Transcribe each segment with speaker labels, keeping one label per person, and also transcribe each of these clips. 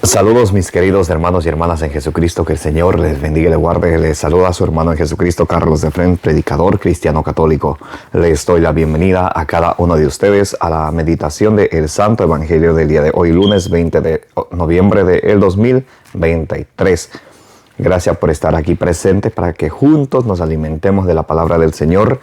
Speaker 1: Saludos mis queridos hermanos y hermanas en Jesucristo, que el Señor les bendiga y les guarde. Les saluda a su hermano en Jesucristo, Carlos de Fren, predicador cristiano católico. Les doy la bienvenida a cada uno de ustedes a la meditación del Santo Evangelio del día de hoy, lunes 20 de noviembre del 2023. Gracias por estar aquí presente para que juntos nos alimentemos de la palabra del Señor,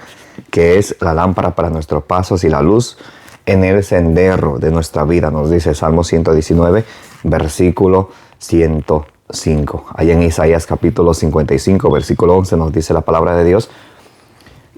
Speaker 1: que es la lámpara para nuestros pasos y la luz en el sendero de nuestra vida, nos dice Salmo 119, versículo 105. Allá en Isaías capítulo 55, versículo 11 nos dice la palabra de Dios,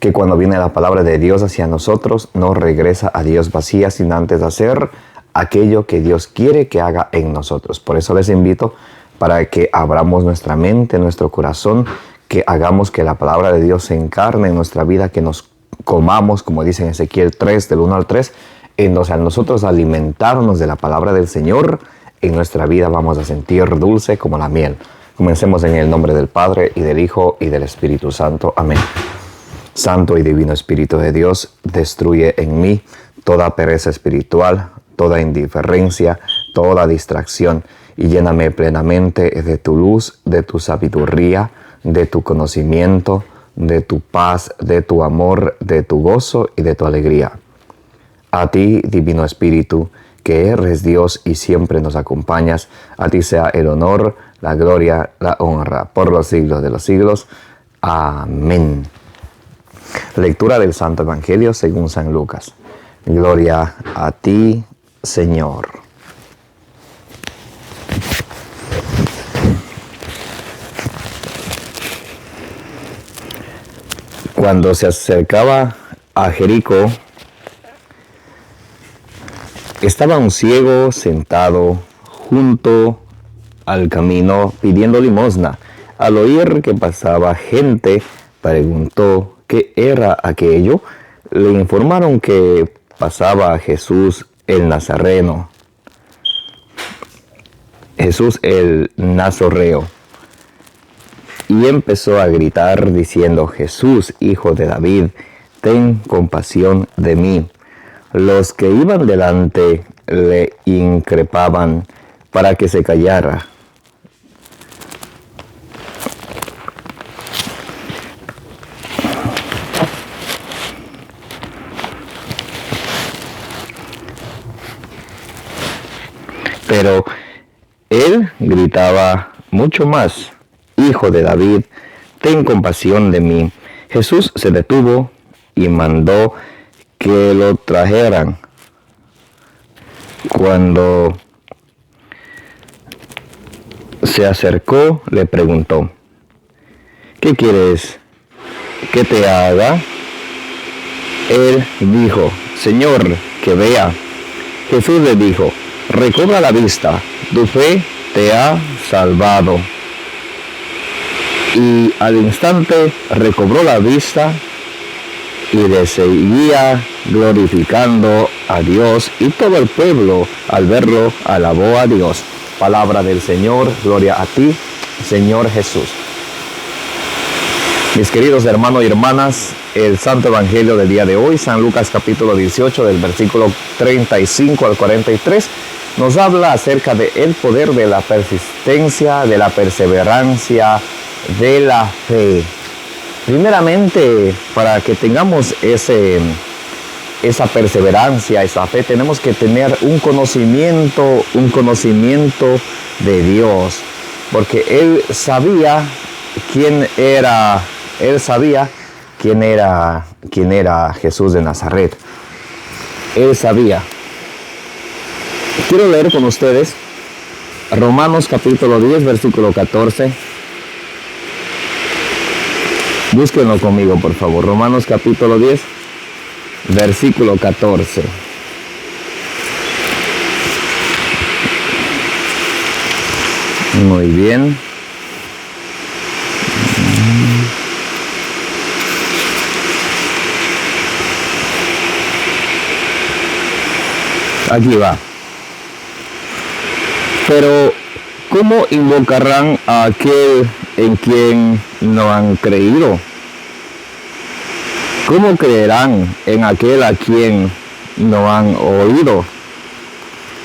Speaker 1: que cuando viene la palabra de Dios hacia nosotros, no regresa a Dios vacía, sin antes hacer aquello que Dios quiere que haga en nosotros. Por eso les invito para que abramos nuestra mente, nuestro corazón, que hagamos que la palabra de Dios se encarne en nuestra vida, que nos comamos, como dice en Ezequiel 3, del 1 al 3, entonces al nosotros alimentarnos de la palabra del Señor, en nuestra vida vamos a sentir dulce como la miel. Comencemos en el nombre del Padre, y del Hijo, y del Espíritu Santo. Amén. Santo y divino Espíritu de Dios, destruye en mí toda pereza espiritual, toda indiferencia, toda distracción, y lléname plenamente de tu luz, de tu sabiduría, de tu conocimiento, de tu paz, de tu amor, de tu gozo y de tu alegría. A ti, Divino Espíritu, que eres Dios y siempre nos acompañas, a ti sea el honor, la gloria, la honra, por los siglos de los siglos. Amén. Lectura del Santo Evangelio según San Lucas. Gloria a ti, Señor. Cuando se acercaba a Jericó, estaba un ciego sentado junto al camino pidiendo limosna. Al oír que pasaba gente, preguntó qué era aquello. Le informaron que pasaba Jesús el Nazareno, Jesús el Nazoreo. Y empezó a gritar diciendo: Jesús, hijo de David, ten compasión de mí. Los que iban delante le increpaban para que se callara. Pero él gritaba mucho más: Hijo de David, ten compasión de mí. Jesús se detuvo y mandó que lo trajeran. Cuando se acercó, le preguntó: ¿qué quieres que te haga? Él dijo: Señor, que vea. Jesús le dijo: recobra la vista, tu fe te ha salvado. Y al instante recobró la vista y le seguía glorificando a Dios, y todo el pueblo al verlo alabó a Dios. Palabra del Señor, gloria a ti, Señor Jesús. Mis queridos hermanos y hermanas, el Santo Evangelio del día de hoy, San Lucas capítulo 18, del versículo 35 al 43, nos habla acerca del poder de la persistencia, de la perseverancia, de la fe. Primeramente, para que tengamos esa perseverancia, esa fe, tenemos que tener un conocimiento de Dios, porque él sabía quién era Jesús de Nazaret. Él sabía. Quiero leer con ustedes Romanos capítulo 10, versículo 14. Búsquenlo conmigo, por favor. Romanos capítulo 10, versículo 14. Muy bien. Aquí va. Pero, ¿cómo invocarán a aquel en quien no han creído? ¿Cómo creerán en aquel a quien no han oído?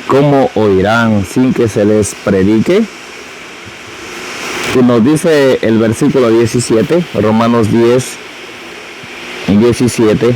Speaker 1: ¿Cómo oirán sin que se les predique? Y nos dice el versículo 17, Romanos 10, 17.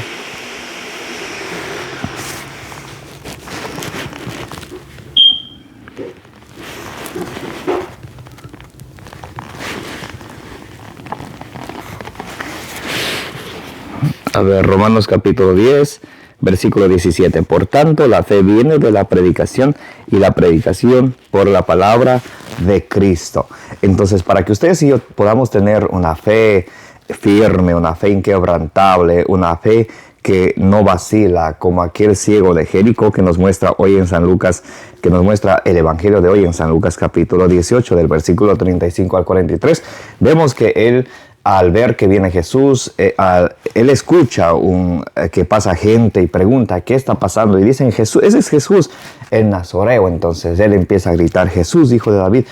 Speaker 1: A ver, Romanos capítulo 10, versículo 17. Por tanto, la fe viene de la predicación y la predicación por la palabra de Cristo. Entonces, para que ustedes y yo podamos tener una fe firme, una fe inquebrantable, una fe que no vacila, como aquel ciego de Jericó que nos muestra hoy en San Lucas, que nos muestra el evangelio de hoy en San Lucas capítulo 18, del versículo 35 al 43, vemos que él, al ver que viene Jesús, él escucha que pasa gente y pregunta qué está pasando, y dicen: Jesús, ese es Jesús el Nazoreo. Entonces él empieza a gritar: Jesús, hijo de David,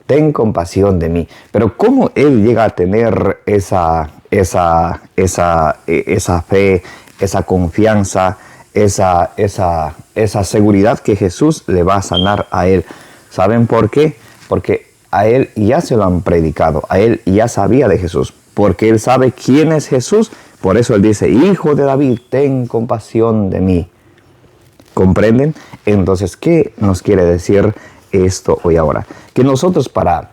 Speaker 1: ten compasión de mí. Pero ¿cómo él llega a tener esa fe, esa confianza, esa seguridad que Jesús le va a sanar a él? ¿Saben por qué? Porque a él ya se lo han predicado, a él ya sabía de Jesús, porque él sabe quién es Jesús. Por eso él dice: Hijo de David, ten compasión de mí. ¿Comprenden? Entonces, ¿qué nos quiere decir esto hoy ahora? Que nosotros, para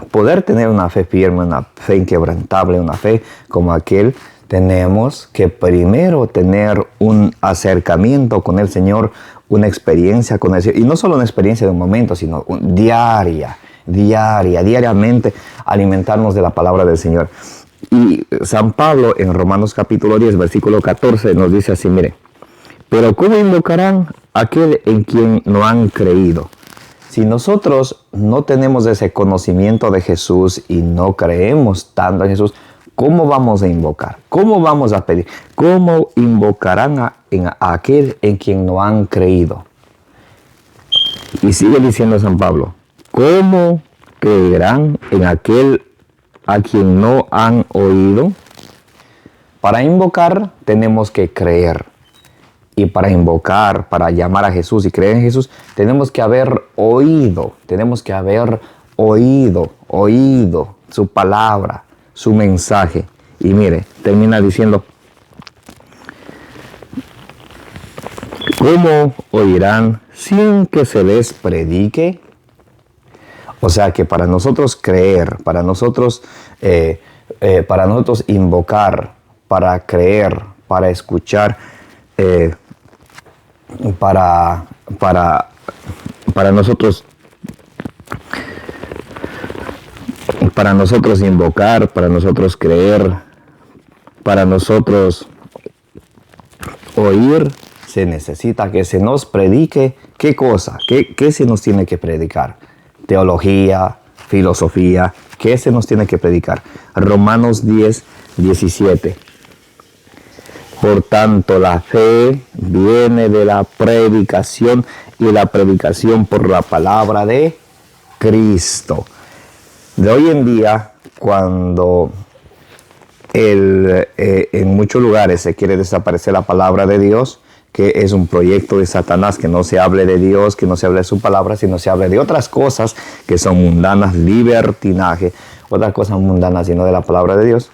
Speaker 1: poder tener una fe firme, una fe inquebrantable, una fe como aquel, tenemos que primero tener un acercamiento con el Señor, una experiencia con el Señor, y no solo una experiencia de un momento, sino diariamente alimentarnos de la palabra del Señor. Y San Pablo en Romanos capítulo 10, versículo 14 nos dice así: mire, pero ¿cómo invocarán a aquel en quien no han creído? Si nosotros no tenemos ese conocimiento de Jesús y no creemos tanto en Jesús, ¿cómo vamos a invocar? ¿Cómo vamos a pedir? ¿Cómo invocarán a aquel en quien no han creído? Y sigue diciendo San Pablo: ¿cómo creerán en aquel a quien no han oído? Para invocar tenemos que creer. Y para invocar, para llamar a Jesús y creer en Jesús, tenemos que haber oído su palabra, su mensaje. Y mire, termina diciendo: ¿cómo oirán sin que se les predique? O sea que para nosotros creer, para nosotros invocar, para creer, para escuchar, para nosotros invocar, para nosotros creer, para nosotros oír, se necesita que se nos predique. ¿Qué cosa? ¿Qué se nos tiene que predicar? Teología, filosofía. ¿Qué se nos tiene que predicar? Romanos 10, 17. Por tanto, la fe viene de la predicación, y la predicación por la palabra de Cristo. De hoy en día, cuando en muchos lugares se quiere desaparecer la palabra de Dios, que es un proyecto de Satanás, que no se hable de Dios, que no se hable de su palabra, sino se hable de otras cosas que son mundanas, libertinaje, otras cosas mundanas, sino de la palabra de Dios.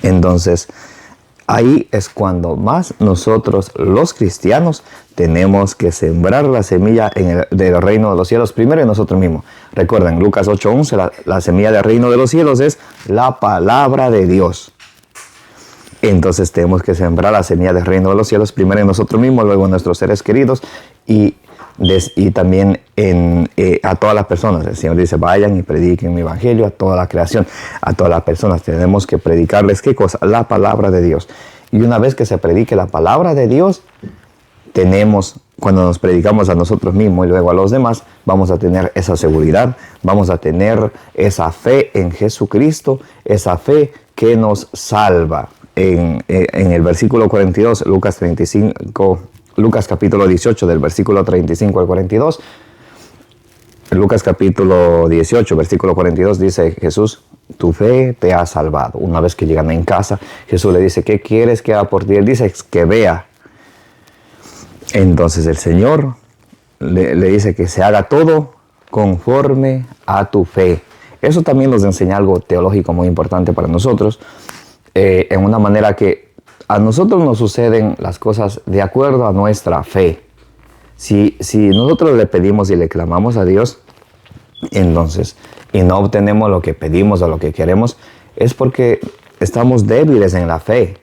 Speaker 1: Entonces, ahí es cuando más nosotros, los cristianos, tenemos que sembrar la semilla del reino de los cielos, primero en nosotros mismos. Recuerden, Lucas 8:11, la semilla del reino de los cielos es la palabra de Dios. Entonces tenemos que sembrar la semilla del reino de los cielos, primero en nosotros mismos, luego en nuestros seres queridos y también a todas las personas. El Señor dice: vayan y prediquen mi evangelio a toda la creación, a todas las personas. Tenemos que predicarles, ¿qué cosa? La palabra de Dios. Y una vez que se predique la palabra de Dios, cuando nos predicamos a nosotros mismos y luego a los demás, vamos a tener esa seguridad, vamos a tener esa fe en Jesucristo, esa fe que nos salva. En el versículo 42, Lucas capítulo 18, del versículo 35 al 42, Lucas capítulo 18, versículo 42, dice Jesús: tu fe te ha salvado. Una vez que llegan en casa, Jesús le dice: ¿qué quieres que haga por ti? Él dice: que vea. Entonces el Señor le dice que se haga todo conforme a tu fe. Eso también nos enseña algo teológico muy importante para nosotros, en una manera que a nosotros nos suceden las cosas de acuerdo a nuestra fe. Si nosotros le pedimos y le clamamos a Dios, entonces, y no obtenemos lo que pedimos o lo que queremos, es porque estamos débiles en la fe.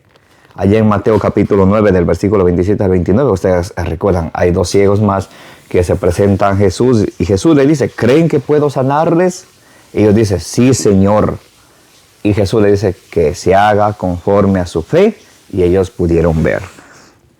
Speaker 1: Allá en Mateo capítulo 9, del versículo 27 al 29, ustedes recuerdan, hay 2 ciegos más que se presentan a Jesús, y Jesús le dice, ¿creen que puedo sanarles? Y ellos dicen, sí, Señor. Y Jesús le dice que se haga conforme a su fe, y ellos pudieron ver.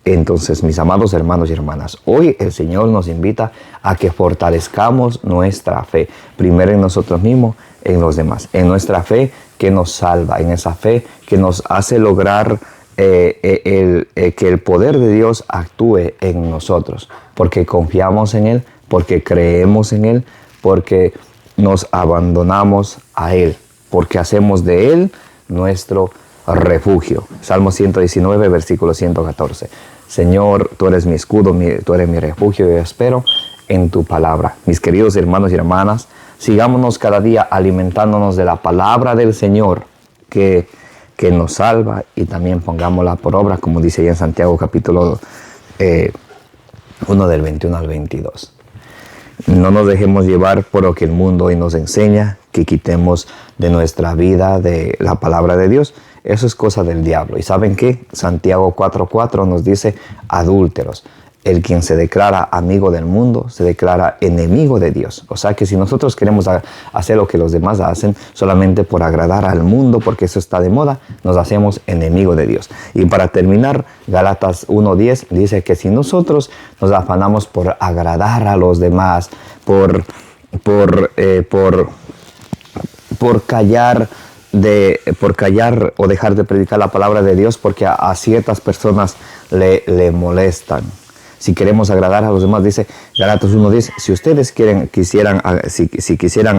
Speaker 1: Entonces, mis amados hermanos y hermanas, hoy el Señor nos invita a que fortalezcamos nuestra fe, primero en nosotros mismos, en los demás, en nuestra fe que nos salva, en esa fe que nos hace lograr que el poder de Dios actúe en nosotros, porque confiamos en Él, porque creemos en Él, porque nos abandonamos a Él, porque hacemos de Él nuestro refugio. Salmo 119, versículo 114. Señor, tú eres mi escudo, tú eres mi refugio, y yo espero en tu palabra. Mis queridos hermanos y hermanas, sigámonos cada día alimentándonos de la palabra del Señor que nos salva, y también pongámosla por obra, como dice allá en Santiago capítulo 1 del 21 al 22. No nos dejemos llevar por lo que el mundo hoy nos enseña, que quitemos de nuestra vida de la palabra de Dios. Eso es cosa del diablo. ¿Y saben qué? Santiago 4:4 nos dice, adúlteros. El quien se declara amigo del mundo se declara enemigo de Dios. O sea que si nosotros queremos hacer lo que los demás hacen solamente por agradar al mundo, porque eso está de moda, nos hacemos enemigo de Dios. Y para terminar, Gálatas 1:10 dice que si nosotros nos afanamos por agradar a los demás, por callar o dejar de predicar la palabra de Dios porque a ciertas personas le molestan. Si queremos agradar a los demás, dice Gálatas 1:10, si ustedes quisieran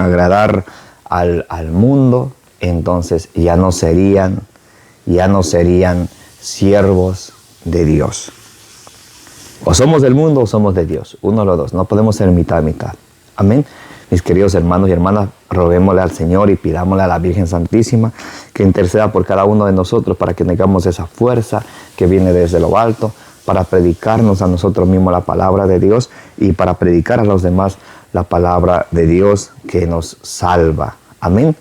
Speaker 1: agradar al mundo, entonces ya no serían siervos de Dios. O somos del mundo o somos de Dios, uno o los dos, no podemos ser mitad. Amén. Mis queridos hermanos y hermanas, roguémosle al Señor y pidámosle a la Virgen Santísima que interceda por cada uno de nosotros para que tengamos esa fuerza que viene desde lo alto, para predicarnos a nosotros mismos la palabra de Dios y para predicar a los demás la palabra de Dios que nos salva. Amén.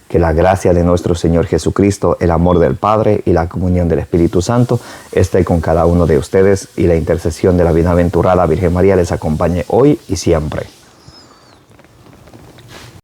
Speaker 1: Que la gracia de nuestro Señor Jesucristo, el amor del Padre y la comunión del Espíritu Santo esté con cada uno de ustedes, y la intercesión de la bienaventurada Virgen María les acompañe hoy y siempre.